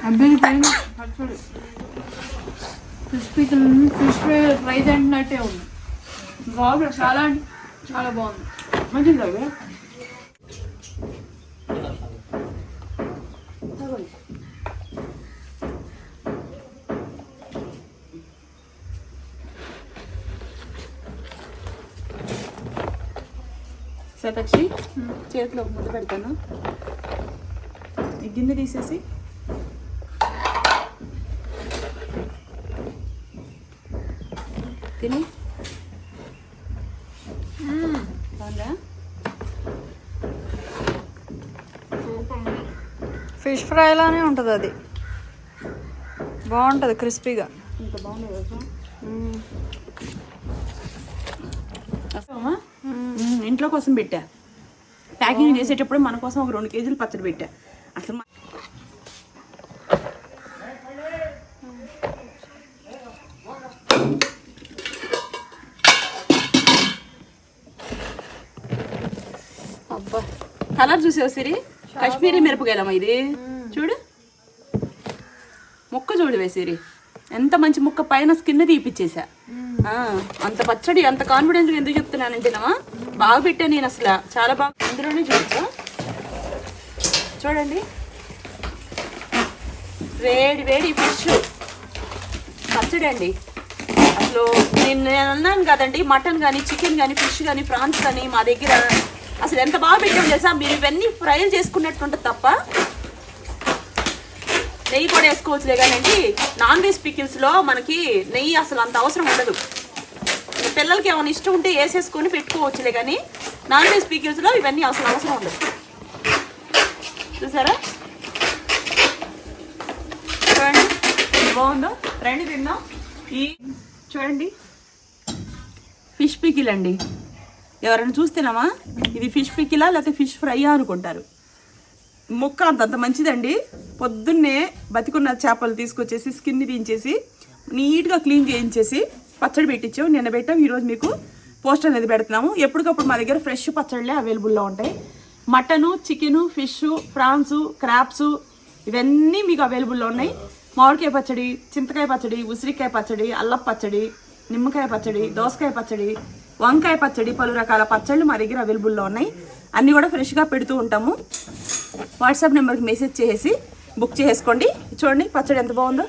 అబ్బాయి పైన పచ్చడి క్రిస్పీ ఫిష్ ఫ్రై తింటున్నట్టే ఉంది. బాగుంది, చాలా అంటే చాలా బాగుంది. మంచిది అవి శతక్షి చేతిలో ముద్ద పెడతాను. ఈ గిన్నె తీసేసి తిని ఫిష్ ఫ్రై లానే ఉంటుంది, అది బాగుంటుంది క్రిస్పీగా. ఇంత బాగుంది కదా. ఇంట్లో కోసం పెట్టా, ప్యాకింగ్ చేసేటప్పుడు మన కోసం ఒక 2 కేజీలు పచ్చడి పెట్టా. అసలు అబ్బా కలర్ చూసావు సిరి, కాశ్మీరీ మిరపకాయలమ్మా ఇది. చూడు ముక్క చూడు వేసిరి, ఎంత మంచి ముక్క, పైన స్కిన్ తీపిచ్చేసా. అంత పచ్చడి అంత కాన్ఫిడెన్స్ ఎందుకు చెప్తున్నానంటేనమ్మా, బాగా పెట్టాను నేను అసలు, చాలా బాగా. అందులోనే చూడచ్చు, చూడండి వేడి వేడి ఫిష్ పచ్చడి అండి. అసలు నేను అన్నాను కదండి, మటన్ కానీ చికెన్ కానీ ఫిష్ కానీ ప్రాన్స్ కానీ మా దగ్గర అసలు ఎంత బాగా పెట్టాము తెలుసా. మీరు ఇవన్నీ ఫ్రైలు చేసుకున్నట్టు ఉంటుంది తప్ప, నెయ్యి కూడా వేసుకోవచ్చులే కానీ నాన్ వెజ్ పికిల్స్లో మనకి నెయ్యి అసలు అంత అవసరం ఉండదు. పిల్లలకి ఏమైనా ఇష్టం ఉంటే వేసేసుకొని పెట్టుకోవచ్చులే కానీ నాన్ వెజ్ పికిల్స్లో ఇవన్నీ అసలు అవసరం ఉండదు. చూసారా, చూడండి బాగుందో. రండి తిందాం. ఈ చూడండి ఫిష్ పికిల్ అండి. ఎవరైనా చూస్తేనామా ఇది ఫిష్ పికిలా లేకపోతే ఫిష్ ఫ్రైయా అనుకుంటారు. ముక్క అంత మంచిదండి. పొద్దున్నే బతికున్న చేపలు తీసుకొచ్చేసి స్కిన్ తీయించేసి నీట్గా క్లీన్ చేయించేసి పచ్చడి పెట్టించాం. నిన్న పెట్టాం, ఈరోజు మీకు పోస్ట్ అనేది పెడుతున్నాము. ఎప్పటికప్పుడు మా దగ్గర ఫ్రెష్ పచ్చళ్ళే అవైలబుల్లో ఉంటాయి. Mutton, chicken, fish, prawns, crops ఇవన్నీ మీకు అవైలబుల్లో ఉన్నాయి. మామిడికాయ పచ్చడి, చింతకాయ పచ్చడి, ఉసిరికాయ పచ్చడి, అల్లం పచ్చడి, నిమ్మకాయ పచ్చడి, దోసకాయ పచ్చడి, వంకాయ పచ్చడి, పలు రకాల పచ్చళ్ళు మా దగ్గర అవైలబుల్లో ఉన్నాయి. అన్నీ కూడా ఫ్రెష్గా పెడుతూ ఉంటాము. వాట్సాప్ నెంబర్కి మెసేజ్ చేసి బుక్ చేసుకోండి. చూడండి పచ్చడి ఎంత బాగుందో.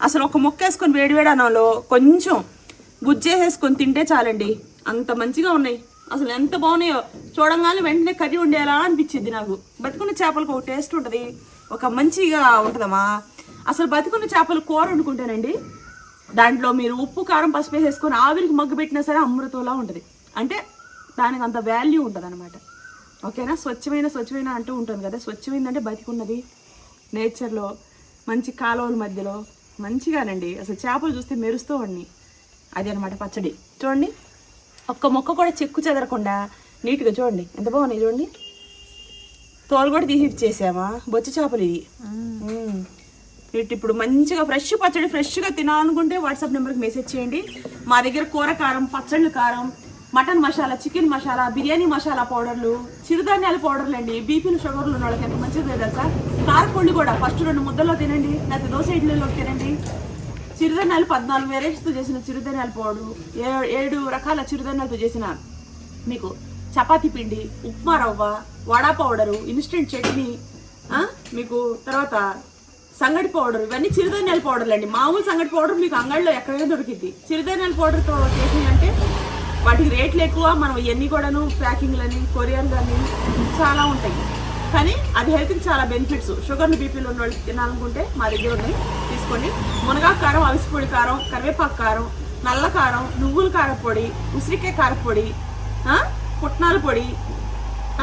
అసలు ఒక ముక్క వేసుకొని వేడివేడి అన్నంలో కొంచెం గుజ్జేసేసుకొని తింటే చాలండి, అంత మంచిగా ఉన్నాయి. అసలు ఎంత బాగున్నాయో చూడంగానే వెంటనే కర్రీ ఉండేలా అనిపించింది నాకు. బతుకున్న చేపలకు ఒక టేస్ట్ ఉంటుంది, ఒక మంచిగా ఉంటుందమ్మా. అసలు బతుకున్న చేపలు కూర వండుకుంటేనండి, దాంట్లో మీరు ఉప్పు కారం పసుపు వేసేసుకొని ఆవిరికి మగ్గు పెట్టినా సరే అమృతంలా ఉంటుంది. అంటే దానికి అంత వాల్యూ ఉంటుంది అనమాట. ఓకేనా. స్వచ్ఛమైన అంటూ ఉంటుంది కదా, స్వచ్ఛమైందంటే బతికున్నది నేచర్లో మంచి కాలువల మధ్యలో మంచిగానండి. అసలు చేపలు చూస్తే మెరుస్తూ ఉన్నాయి. అది అనమాట పచ్చడి. చూడండి ఒక్క మొక్క కూడా చెక్కు చెదరకుండా నీట్గా చూడండి ఎంత బాగున్నాయి. చూడండి తోలు కూడా తీసి ఇచ్చేసామా, బొచ్చి చేపలు ఇవి. ఇప్పుడు మంచిగా ఫ్రెష్ పచ్చడి ఫ్రెష్గా తినాలనుకుంటే వాట్సాప్ నెంబర్కి మెసేజ్ చేయండి. మా దగ్గర కూర కారం, పచ్చళ్ళు కారం, మటన్ మసాలా, చికెన్ మసాలా, బిర్యానీ మసాలా పౌడర్లు, చిరుధాన్యాల పౌడర్లు అండి. బీపీలు షుగర్లు ఉన్న వాళ్ళకి ఎంత మంచిది తెలుసా. కారపొడి కూడా ఫస్ట్ 2 ముద్దల్లో తినండి, లేకపోతే దోశ ఇడ్లీలో తినండి. చిరుధాన్యాలు 14 వెరైటీస్తో చేసిన చిరుధాన్యాల పౌడరు, 7 రకాల చిరుధాన్యాలతో చేసిన మీకు చపాతీ పిండి, ఉప్మా రవ్వ, వడా పౌడరు, ఇన్స్టెంట్ చట్నీ, మీకు తర్వాత సంగటి పౌడర్. ఇవన్నీ చిరుధాన్యాల పౌడర్లు అండి. మామూలు సంగటి పౌడర్ మీకు అంగడిలో ఎక్కడైనా దొరికిద్ది. చిరుధాన్యాల పౌడర్తో చేసినంటే వాటికి రేట్లు ఎక్కువ. మనం ఇవన్నీ కూడాను ప్యాకింగ్లని, కొరియర్లని చాలా ఉంటాయి, కానీ అది హెల్త్కి చాలా బెనిఫిట్స్. షుగర్లు బీపీలు ఉన్న వాళ్ళు తినాలనుకుంటే మా దగ్గర ఉన్నాయి, తీసుకోండి. మునగాకు కారం, అవిసిపొడి కారం, కరివేపాకు కారం, నల్ల కారం, నువ్వుల కారపొడి, ఉసిరికాయ కారపొడి, పుట్నాల పొడి,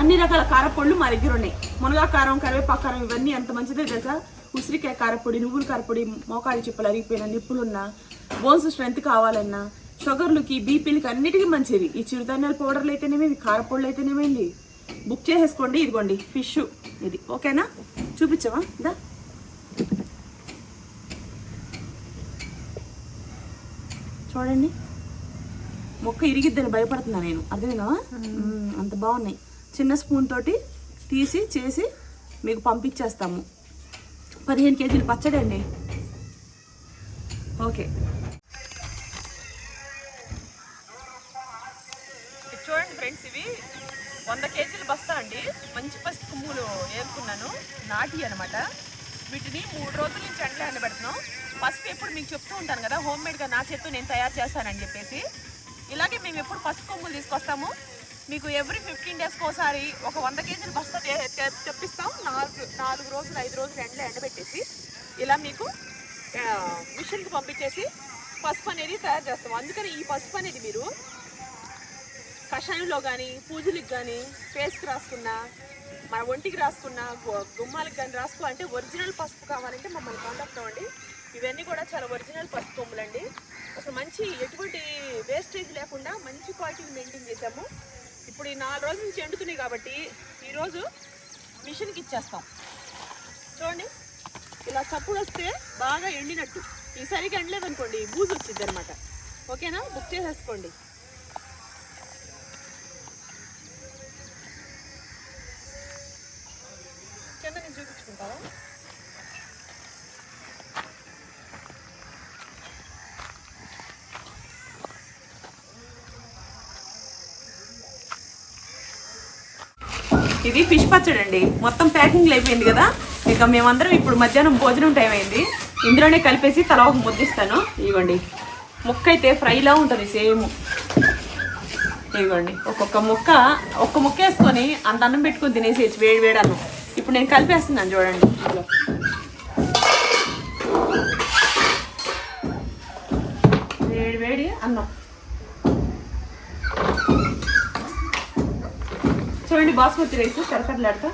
అన్ని రకాల కారపొడులు మా దగ్గర ఉన్నాయి. మునగాకు కారం, కరివేపాకు కారం ఇవన్నీ ఎంత మంచిదో తెలుసా. ఉసిరికాయ కారపొడి, నువ్వుల కారపొడి, మోకాలి చిప్పలు అరిగిపోయిన నిప్పులున్నా, బోన్స్ స్ట్రెంత్ కావాలన్నా, షుగర్లకి బీపీలకి అన్నిటికీ మంచిది. ఈ చిరుధాన్యాల పౌడర్లు అయితేనేమి, కారపొడులు అయితేనేమేంది, బుక్ చేసేసుకోండి. ఇదిగోండి ఫిష్ ఇది. ఓకేనా, చూపించవా ఇదా. చూడండి మొక్క ఇరిగిద్దని భయపడుతున్నా నేను, అర్థమైనా. అంత బాగున్నాయి. చిన్న స్పూన్ తోటి తీసి చేసి మీకు పంపించేస్తాము. 15 కేజీలు పచ్చడి అండి. ఓకే, చూడండి ఫ్రెండ్స్, ఇవి 100 కేజీలు బస్తా అండి. మంచి పసుపు కొమ్ములు ఏరుకున్నాను, నాటి అనమాట. వీటిని 3 రోజుల నుంచి ఎండలో ఎండబెడుతున్నాం. పసుపు ఎప్పుడు మీకు చెప్తూ ఉంటాను కదా, హోమ్మేడ్గా నా చేత్తో నేను తయారు చేస్తానని చెప్పేసి. ఇలాగే మేము ఎప్పుడు పసుపు కొమ్ములు తీసుకొస్తాము, మీకు ఎవ్రీ 15 డేస్కి ఒకసారి ఒక 100 కేజీలు బస్తా తెప్పిస్తాం. 4 రోజులు 5 రోజులు ఎండలో ఎండబెట్టేసి ఇలా మీకు మిషన్కి పంపించేసి పసుపు అనేది తయారు చేస్తాం. అందుకని ఈ పసుపు అనేది మీరు కషాయంలో కానీ, పూజలకు కానీ, ఫేస్కి రాసుకున్నా, మన ఒంటికి రాసుకున్నా, గుమ్మాలకు కానీ అంటే ఒరిజినల్ పసుపు కావాలంటే మమ్మల్ని కాంటాక్ట్ అవ్వండి. ఇవన్నీ కూడా చాలా ఒరిజినల్ పసుపు కొమ్ములండి. అసలు మంచి ఎటువంటి వేస్టేజ్ లేకుండా మంచి క్వాలిటీని మెయింటైన్ చేసాము. ఇప్పుడు ఈ 4 రోజుల నుంచి ఎండుతున్నాయి కాబట్టి ఈరోజు మిషన్కి ఇచ్చేస్తాం. చూడండి, ఇలా చప్పుడు వస్తే బాగా ఎండినట్టు. ఈసారికి ఎండలేదనుకోండి బూజు వచ్చింది అనమాట. ఓకేనా, బుక్ చేసేసుకోండి. కింద నేను చూపించుకుంటావా? ఇది ఫిష్ పచ్చడి అండి. మొత్తం ప్యాకింగ్లు అయిపోయింది కదా. ఇక మేమందరం ఇప్పుడు మధ్యాహ్నం భోజనం టైం అయింది. ఇందులోనే కలిపేసి తల ఒక ముద్దిస్తాను. ఇవ్వండి, ముక్క అయితే ఫ్రైలా ఉంటుంది సేమ్. ఇవ్వండి, ఒక్క ముక్క వేసుకొని అంత అన్నం పెట్టుకొని తినేసేసి వేడి అన్నం. ఇప్పుడు నేను కలిపేస్తున్నాను చూడండి. వేడి అన్నం చూడండి, బాస్మతి రైస్ కరకరలాడతా.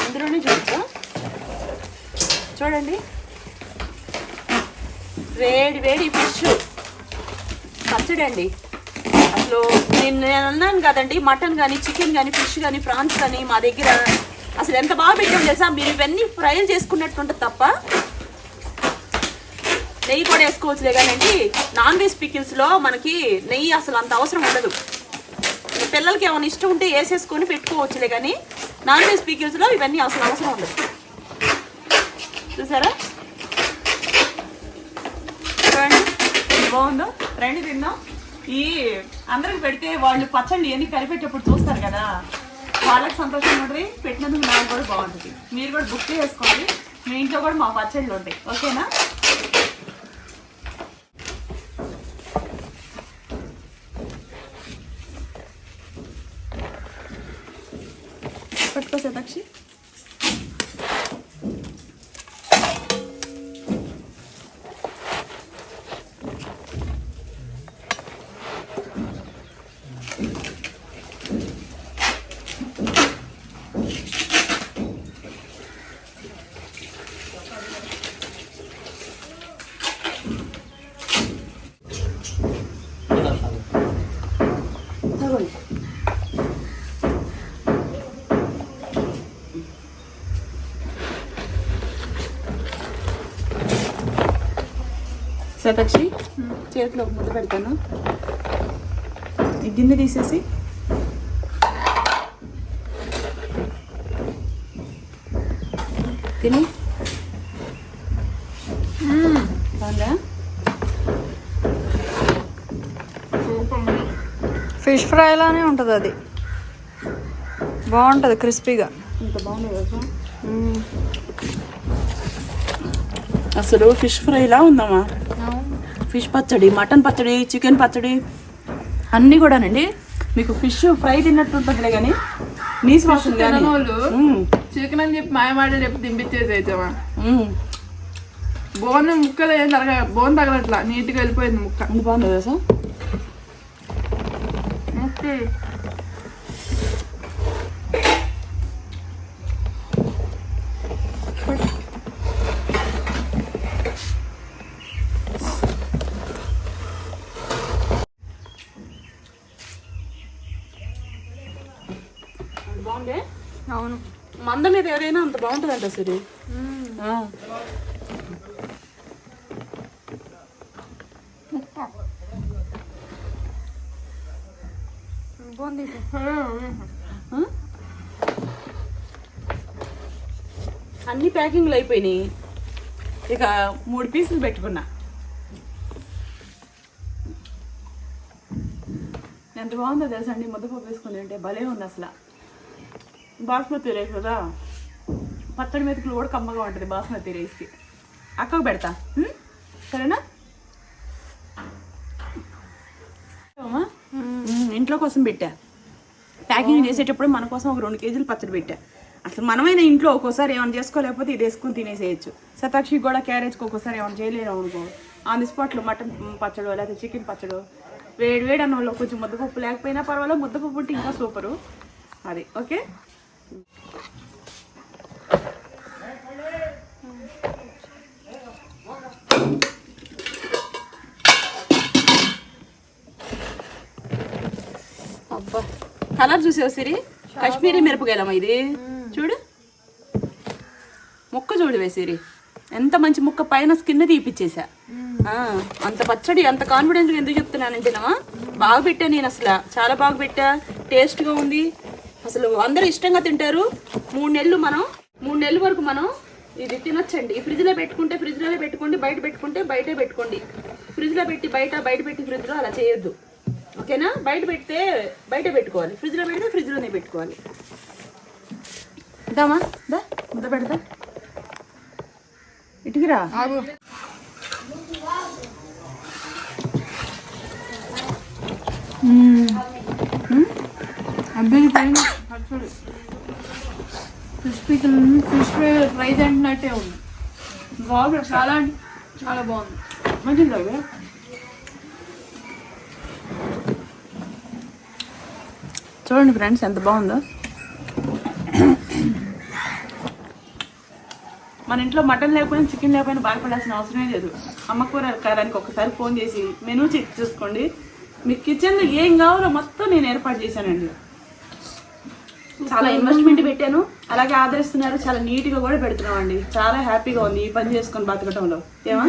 అందులోనే చూడచ్చు, చూడండి, వేడి ఫిష్ పచ్చడి అండి. అసలు నేను అన్నాను కదండి, మటన్ కానీ, చికెన్ కానీ, ఫిష్ కానీ, ప్రాన్స్ కానీ మా దగ్గర అసలు ఎంత బాగా పెట్టాం తెలుసా. మీరు ఇవన్నీ ఫ్రైలు చేసుకున్నట్టు ఉంటుంది తప్ప నెయ్యి కూడా వేసుకోవచ్చులే కానండి. నాన్ వెజ్ పికిల్స్లో మనకి నెయ్యి అసలు అంత అవసరం ఉండదు. పిల్లలకి ఏమైనా ఇష్టం ఉంటే వేసేసుకొని పెట్టుకోవచ్చులే కానీ నాన్ వెజ్ పికిల్స్లో ఇవన్నీ అసలు అవసరం ఉండదు. చూసారా, చూడండి బాగుందో. రండి తిందాం. ఈ అందరికి పెడితే వాళ్ళు పచ్చళ్ళు ఎన్ని కలిపేటప్పుడు చూస్తారు కదా, వాళ్ళకి సంతోషంగా ఉంటుంది, పెట్టినందుకు నాకు కూడా బాగుంటుంది. మీరు కూడా బుక్ చేసుకోండి, మీ ఇంట్లో కూడా మా పచ్చళ్ళు ఉంటాయి. ఓకేనా? పట్టుకో శతాక్షి. శతాక్షి, చేతిలో ముద్ద పెడతాను. ఈ గిన్నె తీసేసి తిని. బాగుందా? ఫిష్ ఫ్రై లానే ఉంటుంది, అది బాగుంటుంది క్రిస్పీగా. ఇంత బాగుంది కదా. అసలు ఫిష్ ఫ్రైలా ఉందమ్మా. ఫిష్ పచ్చడి, మటన్ పచ్చడి, చికెన్ పచ్చడి అన్నీ కూడానండి. మీకు ఫిష్ ఫ్రై తిన్నట్టు ఉంటుందిలే కానీ నీసు వాసన కానీ చికెన్ అని చెప్పి మాయమాటలు చెప్పి దింపించేసి అయితేమా బోన్ ముక్కలు ఏం బోన్ తగలట్లా, నీట్గా వెళ్ళిపోయింది ముక్క. బాగుంది కదా సార్. బాగుంది. అవును, మంద మీద ఎవరైనా అంత బాగుంటుందంట సరే. బాగుంది. ఆ? అన్ని ప్యాకింగ్లు అయిపోయినాయి. ఇక 3 పీసులు పెట్టుకున్నా. ఎంత బాగుందో తెలుసా అండి, ముద్దపప్పు వేసుకుంది అంటే భలే ఉంది అసలు. బాస్మతి రైస్ కదా, పచ్చడి మెతుకులు కూడా కమ్మగా ఉంటుంది బాస్మతి రైస్కి. అక్కకు పెడతా, సరేనా? ఇంట్లో కోసం పెట్టా. ప్యాకింగ్ చేసేటప్పుడు మన కోసం ఒక 2 కేజీలు పచ్చడి పెట్టా. అసలు మనమైనా ఇంట్లో ఒక్కోసారి ఏమైనా చేసుకోలేకపోతే ఇది వేసుకొని తినేసేయచ్చు. శతాక్షికి కూడా క్యారేజ్కి ఒక్కోసారి ఏమైనా చేయలేము అనుకో, ఆన్ ది స్పాట్లో మటన్ పచ్చడో లేకపోతే చికెన్ పచ్చడో వేడి వేడి అన్నంలో కొంచెం ముద్దపప్పు లేకపోయినా పర్వాలేదు, ముద్దపప్పు ఉంటే ఇంకా సూపరు. అది ఓకే. అబ్బా కలర్ చూసావు సిరి, కాశ్మీరీ మిరపకాయలమ్మా ఇది. చూడు ముక్క చూడు వేసిరి, ఎంత మంచి ముక్క, పైన స్కిన్ తీపిచ్చేసా. అంత పచ్చడి అంత కాన్ఫిడెన్స్గా ఎందుకు చెప్తున్నానంటేనమ్మా, బాగా పెట్టా నేను, అసలు చాలా బాగా పెట్టా, టేస్ట్గా ఉంది. అసలు అందరూ ఇష్టంగా తింటారు. 3 నెలల వరకు మనం ఇది తినొచ్చండి. ఫ్రిడ్జ్లో పెట్టుకుంటే ఫ్రిడ్జ్లోనే పెట్టుకోండి, బయట పెట్టుకుంటే బయటే పెట్టుకోండి. ఫ్రిడ్జ్లో పెట్టి బయట పెట్టి ఫ్రిడ్జ్లో అలా చేయొద్దు, ఓకేనా? బయట పెడితే బయట పెట్టుకోవాలి, ఫ్రిడ్జ్లో పెడితే ఫ్రిడ్జ్లోనే పెట్టుకోవాలి. దామా దా ముద్ద పెడతా, ఇటుకిరా. అబ్బాయి పైన పచ్చడి ఫిష్ పికిల్, ఫిష్ ఫ్రై తింటున్నట్టే ఉంది. బాగుంది, చాలా అంటే చాలా బాగుంది. మంచిగా చూడండి ఫ్రెండ్స్ ఎంత బాగుందో. మన ఇంట్లో మటన్ లేకపోయినా చికెన్ లేకపోయినా బాధపడాల్సిన అవసరమే లేదు. అమ్మకూర కారానికి ఒకసారి ఫోన్ చేసి మెనూ చెక్ చేసుకోండి, మీకు కిచెన్లో ఏం కావాలో మొత్తం నేను ఏర్పాటు చేశానండి. చాలా ఇన్వెస్ట్మెంట్ పెట్టాను, అలాగే ఆదరిస్తున్నారు, చాలా నీట్గా కూడా పెడుతున్నాం అండి. చాలా హ్యాపీగా ఉంది ఈ పని చేసుకొని బతకటంలో, ఏమా?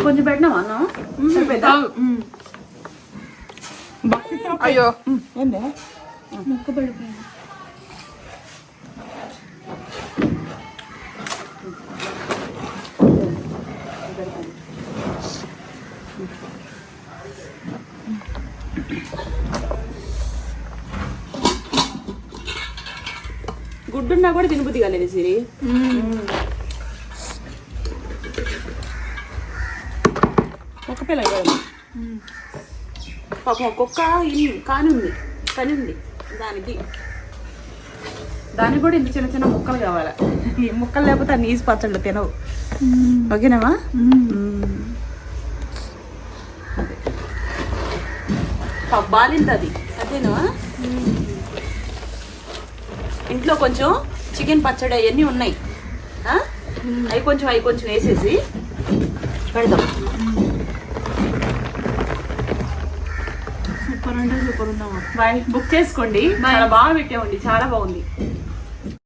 కొంచెం పెట్టినావా అన్న? సరిపోద్దా? అయ్యో ఏందే ముక్క పడిపోయింది. గుడ్డున్నా కూడా తినబుద్ధి కాలేదు సిరి. ఒక్క పిల్ల పాపం ఒక్కొక్క కాని ఉంది దానికి కూడా ఇంత చిన్న చిన్న ముక్కలు కావాలి. ఈ ముక్కలు లేకపోతే ఆ నీసు పచ్చళ్ళు తినవు, ఓకేనామా? బాలింత అది అదేనా? ఇంట్లో కొంచెం చికెన్ పచ్చడి అవన్నీ ఉన్నాయి, అవి కొంచెం వేసేసి పెడదాం. సూపర్ అంటే సూపర్ ఉన్నామా. బాయ్, బుక్ చేసుకోండి, చాలా బాగా పెట్టామండి, చాలా బాగుంది.